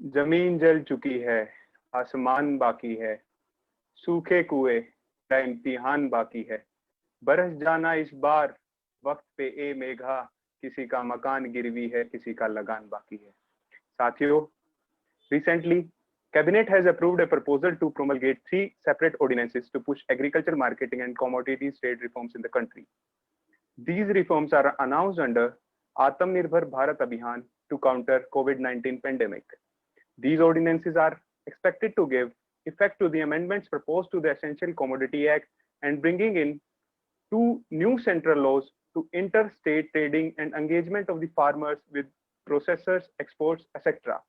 जमीन जल चुकी है, आसमान बाकी है, सूखे कुएं का इम्तिहान बाकी है। बरस जाना इस बार वक्त पे ए मेघा, किसी का मकान गिरवी है, किसी का लगान बाकी है। साथियों, recently cabinet has approved a proposal to promulgate 3 separate ordinances to push agriculture marketing and commodities trade reforms in the country. These reforms are announced under Atmanirbhar Bharat Abhiyan to counter COVID-19 pandemic. These ordinances are expected to give effect to the amendments proposed to the Essential Commodity Act and bringing in 2 new central laws to interstate trading and engagement of the farmers with processors, exports, etc.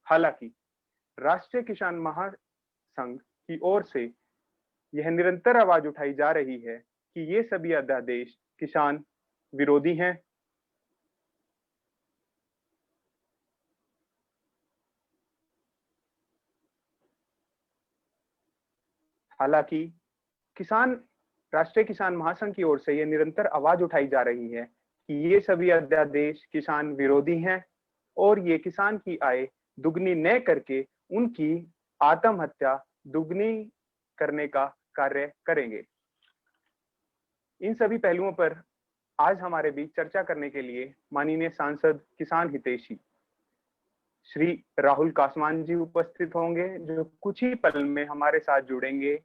हालांकि राष्ट्रीय किसान महासंघ की ओर से यह निरंतर आवाज उठाई जा रही है कि ये सभी अध्यादेश किसान विरोधी हैं। हालांकि राष्ट्रीय किसान महासंघ की ओर से यह निरंतर आवाज उठाई जा रही है कि ये सभी अध्यादेश किसान विरोधी हैं और ये किसान की आय दुगनी न करके उनकी आत्महत्या दुगनी करने का कार्य करेंगे। इन सभी पहलुओं पर आज हमारे बीच चर्चा करने के लिए माननीय सांसद किसान हितैषी श्री राहुल कासवान जी उपस्थित होंगे, जो कुछ ही पल में हमारे साथ जुड़ेंगे।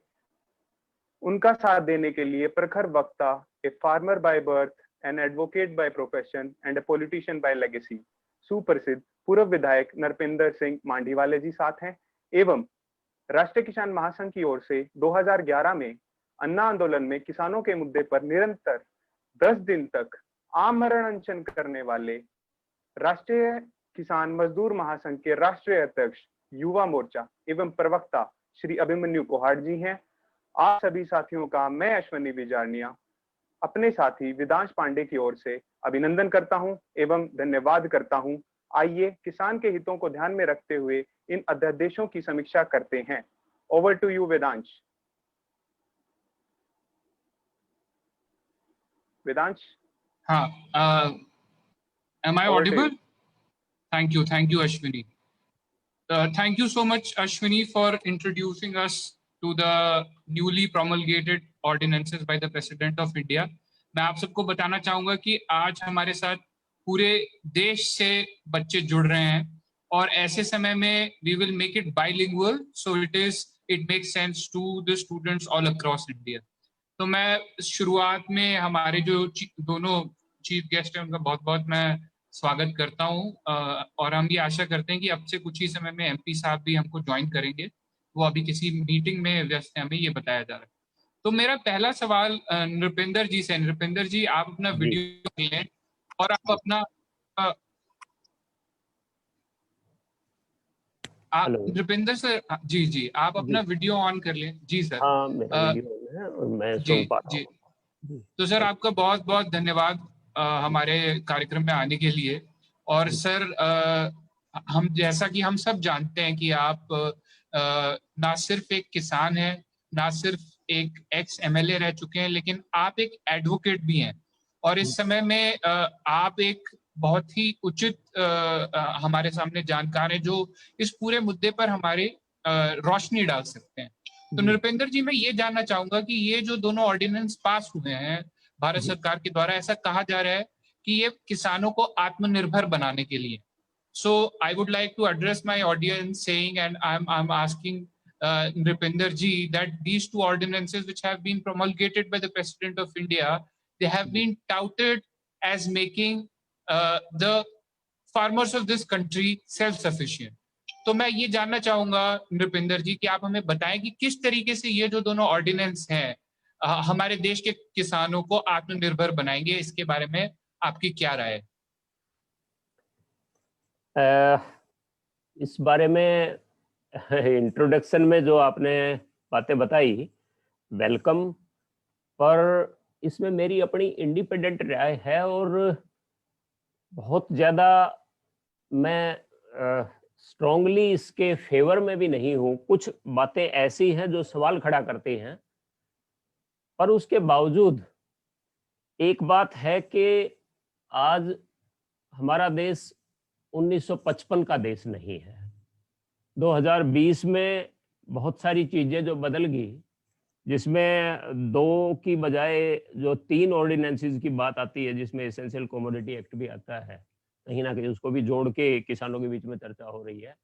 उनका साथ देने के लिए प्रखर वक्ता, a farmer by birth, an advocate by profession and a politician by legacy, सुप्रसिद्ध पूर्व विधायक नरपिंदर सिंह मांढीवाले जी साथ हैं। एवं राष्ट्रीय किसान महासंघ की ओर से 2011 में अन्ना आंदोलन में किसानों के मुद्दे पर निरंतर 10 दिन तक आमरण अनशन करने वाले राष्ट्रीय किसान मजदूर महासंघ के राष्ट्रीय अध्यक्ष युवा मोर्चा एवं प्रवक्ता श्री अभिमन्यु कोहाट जी हैं। आप सभी साथियों का मैं अश्विनी बिजारनिया अपने साथी वेदांश पांडे की ओर से अभिनंदन करता हूं एवं धन्यवाद करता हूं। आइए किसान के हितों को ध्यान में रखते हुए इन अध्यादेशों की समीक्षा करते हैं। Over to you Vedansh. Vedansh. हाँ, am I audible? Thank you Ashwini. Thank you so much Ashwini for introducing us to the newly promulgated ordinances by the President of India. मैं आप सबको बताना चाहूंगा कि आज हमारे साथ पूरे देश से बच्चे जुड़ रहे हैं और ऐसे समय में we will make it bilingual, so it makes sense to the students all across India. तो मैं शुरुआत में हमारे जो दोनों चीफ गेस्ट हैं उनका बहुत बहुत मैं स्वागत करता हूं और हम ये आशा करते हैं कि अब से कुछ ही समय में एमपी साहब भी हमको ज्वाइन करेंगे। वो अभी किसी मीटिंग में व्यस्त हैं, हमें ये बताया जा रहा है। तो मेरा पहला सवाल नृपिंदर जी से। नृपिंदर जी, आप अपना वीडियो लें और आप अपना नृपिंदर सर जी आप अपना वीडियो ऑन कर लें। जी सर। हाँ, मेरा वीडियो है और मैं सुन पा रहा हूं। तो सर आपका बहुत बहुत धन्यवाद हमारे कार्यक्रम में आने के लिए। और सर हम जैसा कि हम सब जानते हैं कि आप ना सिर्फ एक किसान हैं, ना सिर्फ एक एक्स एमएलए रह चुके हैं, लेकिन आप एक एडवोकेट भी हैं। और इस समय में आप एक बहुत ही उचित हमारे सामने जानकार हैं जो इस पूरे मुद्दे पर हमारे रोशनी डाल सकते हैं। तो नृपिंदर जी, मैं ये जानना चाहूंगा कि ये जो दोनों ऑर्डिनेंस पास हुए हैं भारत सरकार के द्वारा, ऐसा कहा जा रहा है कि ये किसानों को आत्मनिर्भर बनाने के लिए। So I would like to address my audience saying and I am asking Nripinder ji that these 2 ordinances which have been promulgated by the President of India, they have been touted as making the farmers of this country self-sufficient. तो मैं ये जानना चाहूंगा नृपिंदर जी कि आप हमें बताएं कि किस तरीके से ये जो दोनों ऑर्डिनेंस हैं हमारे देश के किसानों को आत्मनिर्भर बनाएंगे। इसके बारे में आपकी क्या राय है? इस बारे में इंट्रोडक्शन में जो आपने बातें बताई, वेलकम, पर इसमें मेरी अपनी इंडिपेंडेंट राय है और बहुत ज़्यादा मैं स्ट्रांगली इसके फेवर में भी नहीं हूँ। कुछ बातें ऐसी हैं जो सवाल खड़ा करती हैं, पर उसके बावजूद एक बात है कि आज हमारा देश 1955 का देश नहीं है। 2020 में बहुत सारी चीजें जो बदल गई, जिसमें 2 की बजाय जो 3 ऑर्डिनेंसेस की बात आती है, जिसमें एसेंशियल कमोडिटी एक्ट भी आता है, कहीं ना कहीं उसको भी जोड़ के किसानों के बीच में चर्चा हो रही है।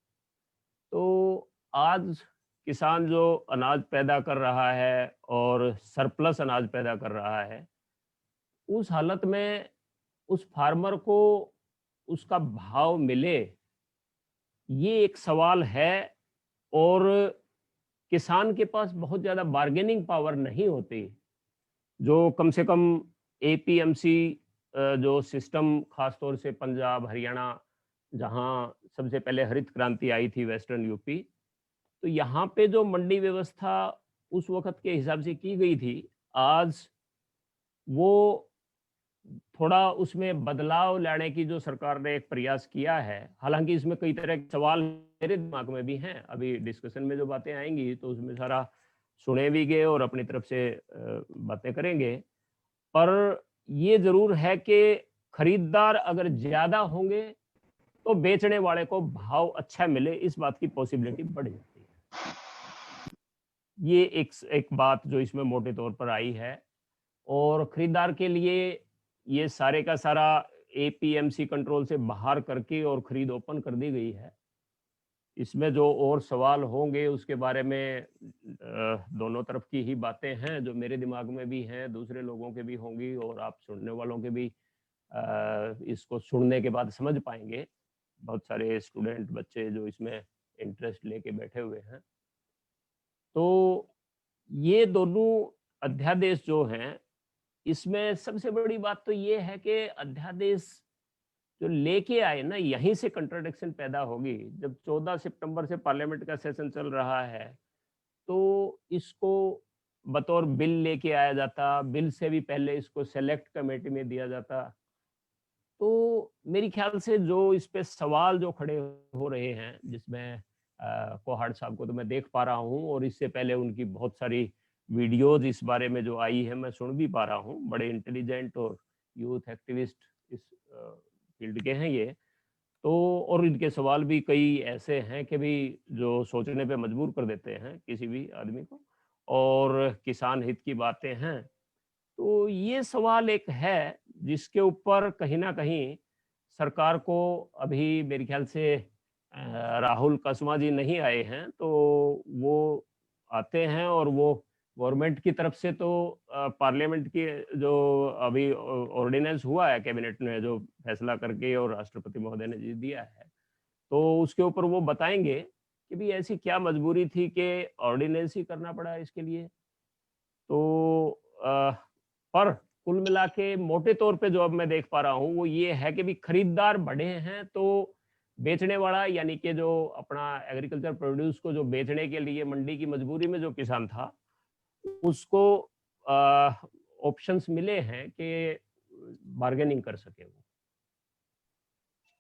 तो आज किसान जो अनाज पैदा कर रहा है और सरप्लस अनाज पैदा कर रहा है, उस हालत में उस फार्मर को उसका भाव मिले, ये एक सवाल है। और किसान के पास बहुत ज़्यादा बार्गेनिंग पावर नहीं होती, जो कम से कम एपीएमसी जो सिस्टम, खासतौर से पंजाब, हरियाणा, जहाँ सबसे पहले हरित क्रांति आई थी, वेस्टर्न यूपी, तो यहाँ पे जो मंडी व्यवस्था उस वक़्त के हिसाब से की गई थी, आज वो थोड़ा उसमें बदलाव लाने की जो सरकार ने एक प्रयास किया है। हालाँकि इसमें कई तरह के सवाल मेरे दिमाग में भी हैं, अभी डिस्कशन में जो बातें आएँगी तो उसमें सारा सुने भी गए और अपनी तरफ से बातें करेंगे। पर ये ज़रूर है कि खरीदार अगर ज़्यादा होंगे, तो बेचने वाले को भाव अच्छा मिले, इस बात की पॉसिबिलिटी बढ़ जाती है। ये एक बात जो इसमें मोटे तौर पर आई है। और खरीदार के लिए ये सारे का सारा एपीएमसी कंट्रोल से बाहर करके और खरीद ओपन कर दी गई है। इसमें जो और सवाल होंगे उसके बारे में दोनों तरफ की ही बातें हैं, जो मेरे दिमाग में भी हैं, दूसरे लोगों के भी होंगी और आप सुनने वालों के भी इसको सुनने के बाद समझ पाएंगे। बहुत सारे स्टूडेंट, बच्चे जो इसमें इंटरेस्ट लेके बैठे हुए हैं। तो ये दोनों अध्यादेश जो हैं, इसमें सबसे बड़ी बात तो ये है कि अध्यादेश जो लेके आए ना, यहीं से कंट्राडिक्शन पैदा होगी। जब 14 सितंबर से पार्लियामेंट का सेशन चल रहा है, तो इसको बतौर बिल लेके आया जाता, बिल से भी पहले इसको सेलेक्ट कमेटी में दिया जाता। तो मेरे ख्याल से जो इस पे सवाल जो खड़े हो रहे हैं, जिसमें कोहाड़ साहब को तो मैं देख पा रहा हूँ और इससे पहले उनकी बहुत सारी वीडियोज इस बारे में जो आई है मैं सुन भी पा रहा हूँ। बड़े इंटेलिजेंट और यूथ एक्टिविस्ट इस फील्ड के हैं ये। तो और इनके सवाल भी कई ऐसे हैं कि भी जो सोचने पे मजबूर कर देते हैं किसी भी आदमी को, और किसान हित की बातें हैं। तो ये सवाल एक है जिसके ऊपर कहीं ना कहीं सरकार को अभी मेरे ख्याल से राहुल कसवा जी नहीं आए हैं, तो वो आते हैं और वो गवर्नमेंट की तरफ से तो पार्लियामेंट की जो अभी ऑर्डिनेंस हुआ है, कैबिनेट ने जो फैसला करके और राष्ट्रपति महोदय ने जी दिया है, तो उसके ऊपर वो बताएंगे कि भी ऐसी क्या मजबूरी थी कि ऑर्डिनेंस ही करना पड़ा इसके लिए। तो पर कुल मिला के मोटे तौर पे जो अब मैं देख पा रहा हूँ वो ये है कि भी खरीदार बढ़े हैं, तो बेचने वाला यानी कि जो अपना एग्रीकल्चर प्रोड्यूस को जो बेचने के लिए मंडी की मजबूरी में जो किसान था, उसको ऑप्शंस मिले हैं कि बार्गेनिंग कर सके वो।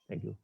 Thank you.